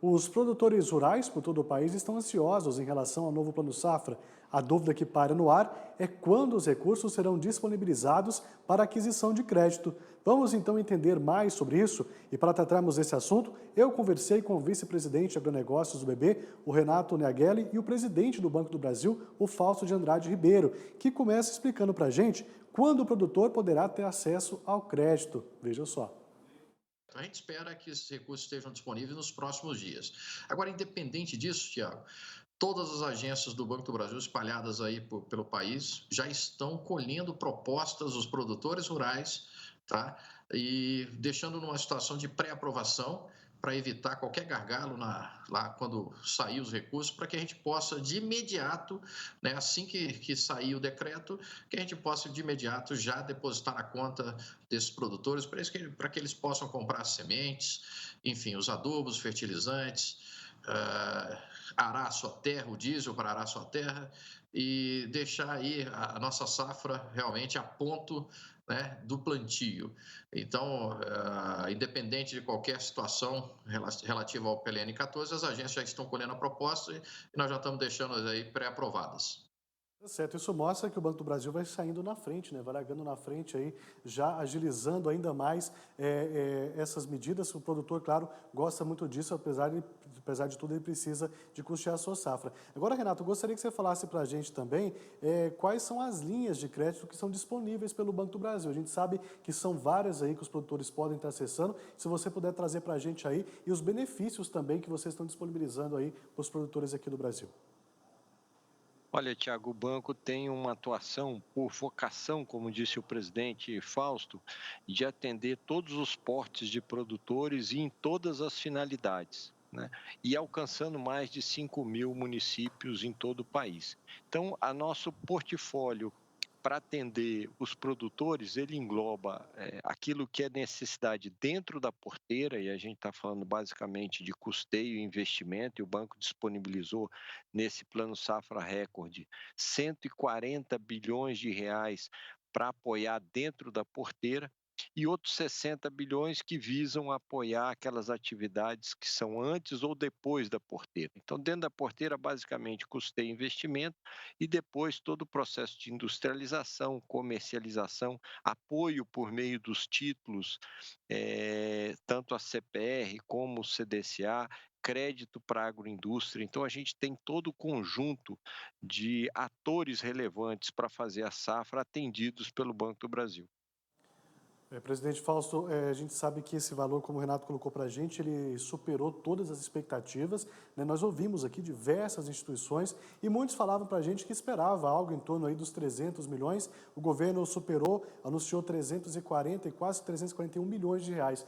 Os produtores rurais por todo o país estão ansiosos em relação ao novo Plano Safra. A dúvida que paira no ar é quando os recursos serão disponibilizados para aquisição de crédito. Vamos então entender mais sobre isso e para tratarmos desse assunto, eu conversei com o vice-presidente de agronegócios do BB, o Renato Neagueli, e o presidente do Banco do Brasil, o Fausto de Andrade Ribeiro, que começa explicando para a gente quando o produtor poderá ter acesso ao crédito. Veja só. A gente espera que esses recursos estejam disponíveis nos próximos dias. Agora, independente disso, Tiago, todas as agências do Banco do Brasil espalhadas aí pelo país já estão colhendo propostas dos produtores rurais, tá? E deixando numa situação de pré-aprovação para evitar qualquer gargalo lá quando sair os recursos, para que a gente possa de imediato, né, assim que sair o decreto, que a gente possa de imediato já depositar na conta desses produtores, para que eles possam comprar sementes, enfim, os adubos, fertilizantes, arar a sua terra, o diesel para arar a sua terra e deixar aí a nossa safra realmente a ponto, né, do plantio. Então, independente de qualquer situação relativa ao PLN 14, as agências já estão colhendo a proposta e nós já estamos deixando aí pré-aprovadas. Tá certo, isso mostra que o Banco do Brasil vai saindo na frente, né? Vai largando na frente aí, já agilizando ainda mais essas medidas. O produtor, claro, gosta muito disso, apesar de tudo, ele precisa de custear a sua safra. Agora, Renato, eu gostaria que você falasse para a gente também quais são as linhas de crédito que são disponíveis pelo Banco do Brasil. A gente sabe que são várias aí que os produtores podem estar acessando. Se você puder trazer para a gente aí e os benefícios também que vocês estão disponibilizando aí para os produtores aqui do Brasil. Olha, Tiago, o banco tem uma atuação por vocação, como disse o presidente Fausto, de atender todos os portes de produtores e em todas as finalidades, né? E alcançando mais de 5.000 municípios em todo o país. Então, a nosso portfólio para atender os produtores, ele engloba aquilo que é necessidade dentro da porteira, e a gente está falando basicamente de custeio e investimento, e o banco disponibilizou nesse Plano Safra Recorde 140 bilhões de reais para apoiar dentro da porteira, e outros 60 bilhões que visam apoiar aquelas atividades que são antes ou depois da porteira. Então, dentro da porteira, basicamente, custeio e investimento, e depois todo o processo de industrialização, comercialização, apoio por meio dos títulos, tanto a CPR como o CDCA, crédito para a agroindústria. Então, a gente tem todo o conjunto de atores relevantes para fazer a safra atendidos pelo Banco do Brasil. Presidente Fausto, a gente sabe que esse valor, como o Renato colocou para a gente, ele superou todas as expectativas, né? Nós ouvimos aqui diversas instituições e muitos falavam para a gente que esperava algo em torno aí dos 300 milhões. O governo superou, anunciou 340 e quase 341 milhões de reais.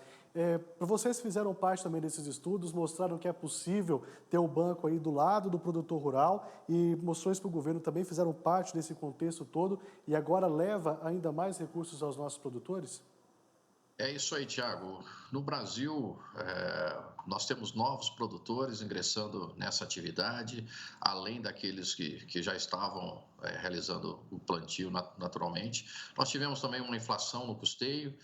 Vocês fizeram parte também desses estudos, mostraram que é possível ter um banco aí do lado do produtor rural e mostrou isso para o governo também, fizeram parte desse contexto todo e agora leva ainda mais recursos aos nossos produtores? É isso aí, Tiago. No Brasil, nós temos novos produtores ingressando nessa atividade, além daqueles que já estavam realizando o plantio naturalmente. Nós tivemos também uma inflação no custeio,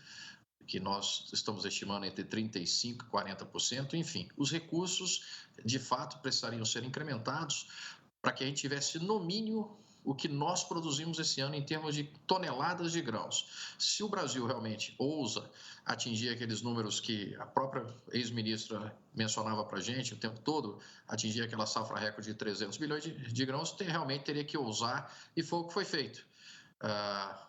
que nós estamos estimando entre 35% e 40%. Enfim, os recursos, de fato, precisariam ser incrementados para que a gente tivesse, no mínimo, o que nós produzimos esse ano em termos de toneladas de grãos. Se o Brasil realmente ousa atingir aqueles números que a própria ex-ministra mencionava para a gente o tempo todo, atingir aquela safra recorde de 300 bilhões de grãos, realmente teria que ousar, e foi o que foi feito.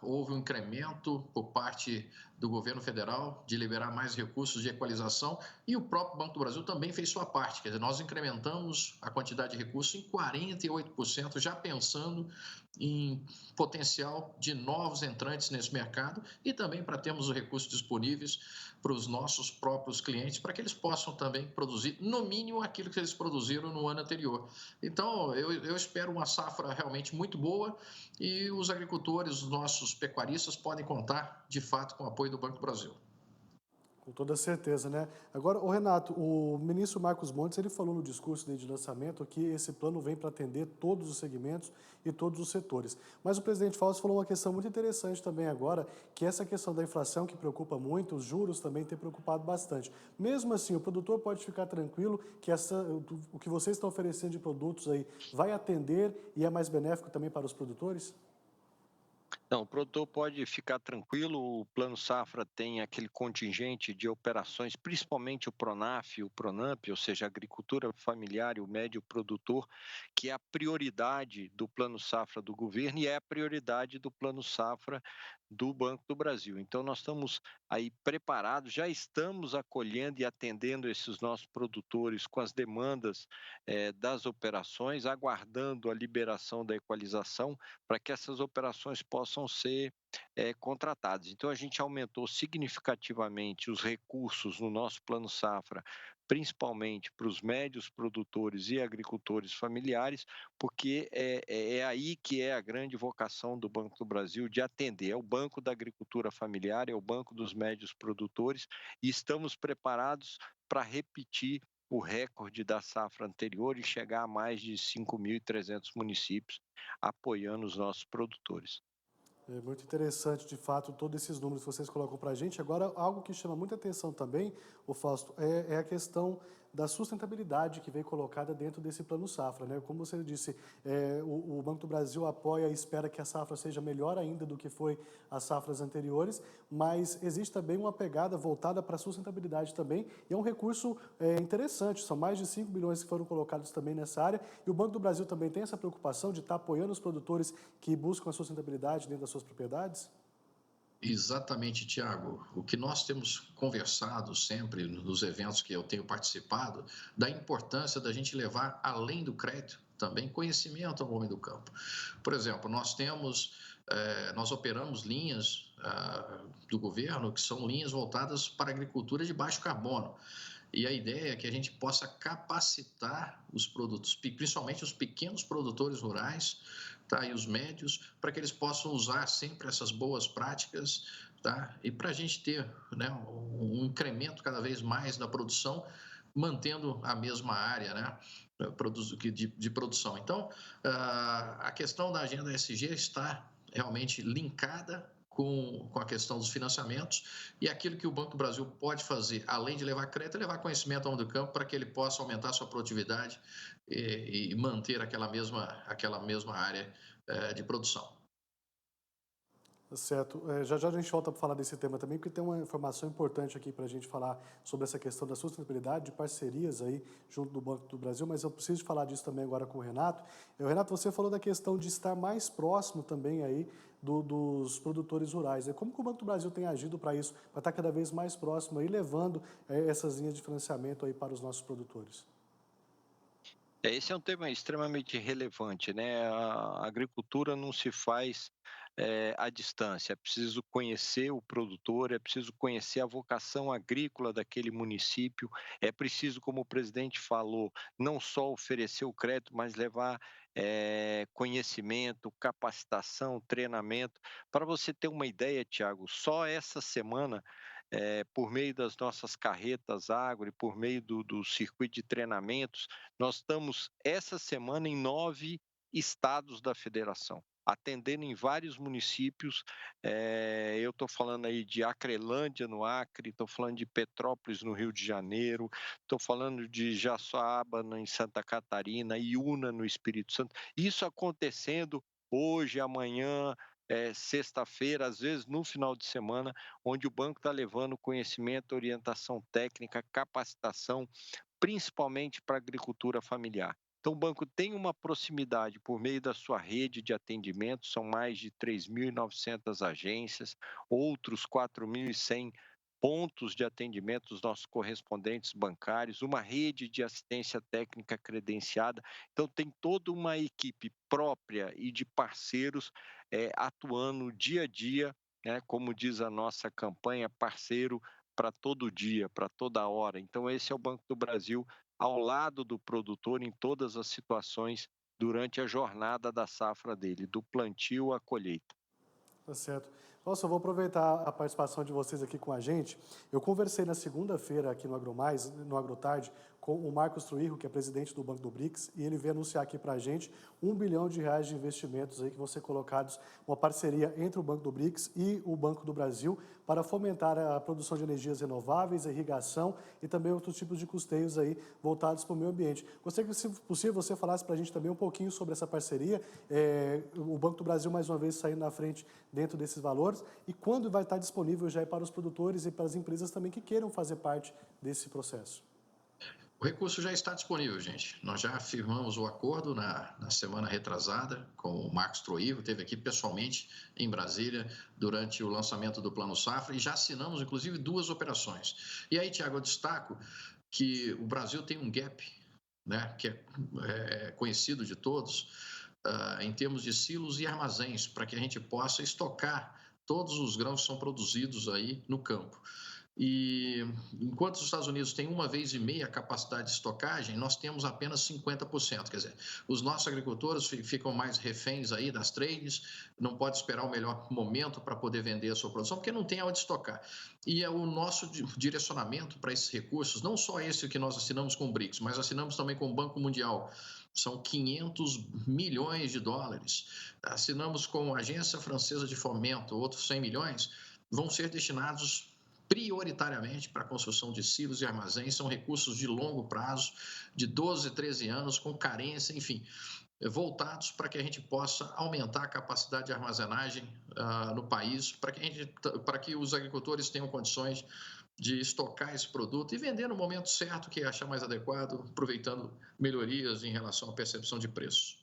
Houve um incremento por parte do governo federal de liberar mais recursos de equalização e o próprio Banco do Brasil também fez sua parte, quer dizer, nós incrementamos a quantidade de recursos em 48%, já pensando em potencial de novos entrantes nesse mercado e também para termos os recursos disponíveis para os nossos próprios clientes, para que eles possam também produzir, no mínimo, aquilo que eles produziram no ano anterior. Então, eu espero uma safra realmente muito boa e os agricultores, os nossos pecuaristas, podem contar, de fato, com o apoio do Banco do Brasil. Com toda certeza, né? Agora, o Renato, o ministro Marcos Montes, ele falou no discurso dele de lançamento que esse plano vem para atender todos os segmentos e todos os setores. Mas o presidente Fausto falou uma questão muito interessante também agora, que é essa questão da inflação que preocupa muito, os juros também tem preocupado bastante. Mesmo assim, o produtor pode ficar tranquilo que o que vocês estão oferecendo de produtos aí vai atender e é mais benéfico também para os produtores? Não, o produtor pode ficar tranquilo, o Plano Safra tem aquele contingente de operações, principalmente o Pronaf, o Pronamp, ou seja, a agricultura familiar e o médio produtor, que é a prioridade do Plano Safra do governo e é a prioridade do Plano Safra do Banco do Brasil. Então, nós estamos aí preparados, já estamos acolhendo e atendendo esses nossos produtores com as demandas das operações, aguardando a liberação da equalização para que essas operações possam ser contratadas. Então, a gente aumentou significativamente os recursos no nosso Plano Safra, principalmente para os médios produtores e agricultores familiares, porque é aí que é a grande vocação do Banco do Brasil de atender. É o Banco da Agricultura Familiar, é o Banco dos Médios Produtores, e estamos preparados para repetir o recorde da safra anterior e chegar a mais de 5.300 municípios apoiando os nossos produtores. É muito interessante, de fato, todos esses números que vocês colocam para a gente. Agora, algo que chama muita atenção também, o Fausto, é a questão da sustentabilidade que vem colocada dentro desse plano safra, né? Como você disse, o Banco do Brasil apoia e espera que a safra seja melhor ainda do que foi as safras anteriores, mas existe também uma pegada voltada para a sustentabilidade também, e é um recurso interessante. São mais de 5 bilhões que foram colocados também nessa área, e o Banco do Brasil também tem essa preocupação de estar apoiando os produtores que buscam a sustentabilidade dentro das suas propriedades? Exatamente, Tiago. O que nós temos conversado sempre nos eventos que eu tenho participado, da importância da gente levar além do crédito também conhecimento ao homem do campo. Por exemplo, nós operamos linhas do governo que são linhas voltadas para a agricultura de baixo carbono. E a ideia é que a gente possa capacitar os produtos, principalmente os pequenos produtores rurais, tá, e os médios, para que eles possam usar sempre essas boas práticas, tá, e para a gente ter, né, um incremento cada vez mais da produção, mantendo a mesma área, né, de produção. Então, a questão da agenda ESG está realmente linkada com a questão dos financiamentos e aquilo que o Banco do Brasil pode fazer, além de levar crédito, é levar conhecimento ao homem do campo para que ele possa aumentar a sua produtividade e manter aquela mesma área de produção. Tá certo. Já já a gente volta para falar desse tema também, porque tem uma informação importante aqui para a gente falar sobre essa questão da sustentabilidade, de parcerias aí junto do Banco do Brasil, mas eu preciso falar disso também agora com o Renato. Renato, você falou da questão de estar mais próximo também aí dos produtores rurais, né? Como que o Banco do Brasil tem agido para isso, para estar cada vez mais próximo aí, levando essas linhas de financiamento aí para os nossos produtores? Esse é um tema extremamente relevante, né? A agricultura não se faz à distância, é preciso conhecer o produtor, é preciso conhecer a vocação agrícola daquele município, é preciso, como o presidente falou, não só oferecer o crédito, mas levar conhecimento, capacitação, treinamento. Para você ter uma ideia, Tiago, só essa semana por meio das nossas carretas agro e por meio do circuito de treinamentos, nós estamos essa semana em 9 estados da federação, atendendo em vários municípios. Eu estou falando aí de Acrelândia, no Acre, estou falando de Petrópolis, no Rio de Janeiro, estou falando de Jaçoaba, em Santa Catarina, Iuna, no Espírito Santo. Isso acontecendo hoje, amanhã, sexta-feira, às vezes no final de semana, onde o banco está levando conhecimento, orientação técnica, capacitação, principalmente para a agricultura familiar. Então, o banco tem uma proximidade por meio da sua rede de atendimento, são mais de 3.900 agências, outros 4.100 pontos de atendimento dos nossos correspondentes bancários, uma rede de assistência técnica credenciada. Então, tem toda uma equipe própria e de parceiros atuando dia a dia, né, como diz a nossa campanha, parceiro para todo dia, para toda hora. Então, esse é o Banco do Brasil ao lado do produtor em todas as situações durante a jornada da safra dele, do plantio à colheita. Tá certo. Nossa, eu vou aproveitar a participação de vocês aqui com a gente. Eu conversei na segunda-feira aqui no AgroMais, no AgroTarde, com o Marcos Truirro, que é presidente do Banco do BRICS, e ele veio anunciar aqui para a gente R$ 1 bilhão de investimentos aí que vão ser colocados, uma parceria entre o Banco do BRICS e o Banco do Brasil para fomentar a produção de energias renováveis, a irrigação e também outros tipos de custeios aí voltados para o meio ambiente. Gostaria que, se possível, você falasse para a gente também um pouquinho sobre essa parceria, o Banco do Brasil, mais uma vez, saindo na frente dentro desses valores, e quando vai estar disponível já para os produtores e para as empresas também que queiram fazer parte desse processo. O recurso já está disponível, gente. Nós já firmamos o acordo na semana retrasada com o Marcos Troivo, esteve aqui pessoalmente em Brasília durante o lançamento do Plano Safra e já assinamos, inclusive, 2 operações. E aí, Tiago, eu destaco que o Brasil tem um gap, né, que é conhecido de todos, em termos de silos e armazéns, para que a gente possa estocar todos os grãos que são produzidos aí no campo. E enquanto os Estados Unidos têm 1,5 vezes a capacidade de estocagem, nós temos apenas 50%. Quer dizer, os nossos agricultores ficam mais reféns aí das trades, não pode esperar o melhor momento para poder vender a sua produção, porque não tem onde estocar. E é o nosso direcionamento para esses recursos, não só esse que nós assinamos com o BRICS, mas assinamos também com o Banco Mundial. São 500 milhões de dólares. Assinamos com a Agência Francesa de Fomento, outros 100 milhões, vão ser destinados prioritariamente para a construção de silos e armazéns, são recursos de longo prazo, de 12, 13 anos, com carência, enfim, voltados para que a gente possa aumentar a capacidade de armazenagem no país, para que os agricultores tenham condições de estocar esse produto e vender no momento certo que achar mais adequado, aproveitando melhorias em relação à percepção de preço.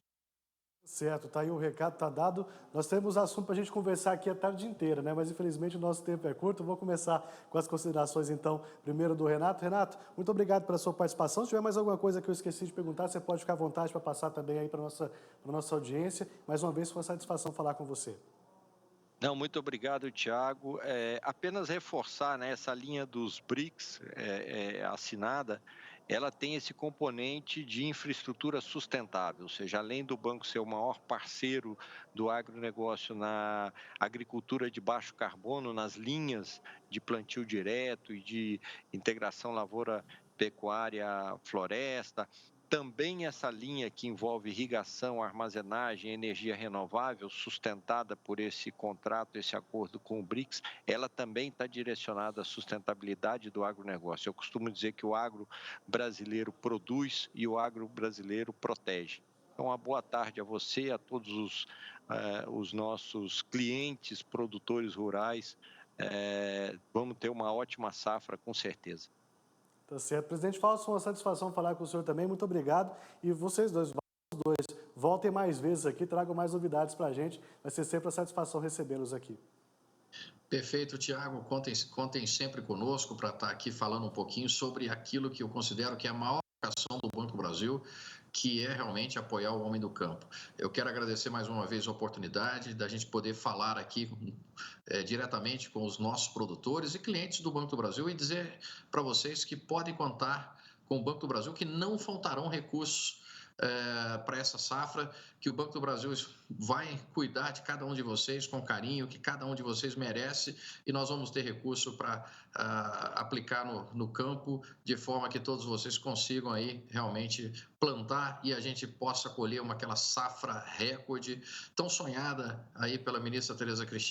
Certo, tá aí o recado, tá dado. Nós temos assunto para a gente conversar aqui a tarde inteira, né? Mas infelizmente o nosso tempo é curto. Eu vou começar com as considerações, então, primeiro do Renato. Renato, muito obrigado pela sua participação. Se tiver mais alguma coisa que eu esqueci de perguntar, você pode ficar à vontade para passar também aí para a nossa audiência. Mais uma vez, foi uma satisfação falar com você. Não, muito obrigado, Tiago. Apenas reforçar, né, essa linha dos BRICS assinada, ela tem esse componente de infraestrutura sustentável, ou seja, além do banco ser o maior parceiro do agronegócio na agricultura de baixo carbono, nas linhas de plantio direto e de integração lavoura-pecuária-floresta, também essa linha que envolve irrigação, armazenagem, energia renovável, sustentada por esse contrato, esse acordo com o BRICS, ela também está direcionada à sustentabilidade do agronegócio. Eu costumo dizer que o agro brasileiro produz e o agro brasileiro protege. Então, uma boa tarde a você, a todos os nossos clientes, produtores rurais. Vamos ter uma ótima safra, com certeza. Tá certo. Presidente Fausto, uma satisfação falar com o senhor também. Muito obrigado. E vocês dois, voltem mais vezes aqui, tragam mais novidades para a gente. Vai ser sempre uma satisfação recebê-los aqui. Perfeito, Tiago. Contem sempre conosco para estar aqui falando um pouquinho sobre aquilo que eu considero que é a maior vocação do Banco do Brasil, que é realmente apoiar o homem do campo. Eu quero agradecer mais uma vez a oportunidade da gente poder falar aqui diretamente com os nossos produtores e clientes do Banco do Brasil e dizer para vocês que podem contar com o Banco do Brasil, que não faltarão recursos para essa safra, que o Banco do Brasil vai cuidar de cada um de vocês com carinho, que cada um de vocês merece, e nós vamos ter recurso para aplicar no campo, de forma que todos vocês consigam aí realmente plantar e a gente possa colher aquela safra recorde tão sonhada aí pela ministra Tereza Cristina.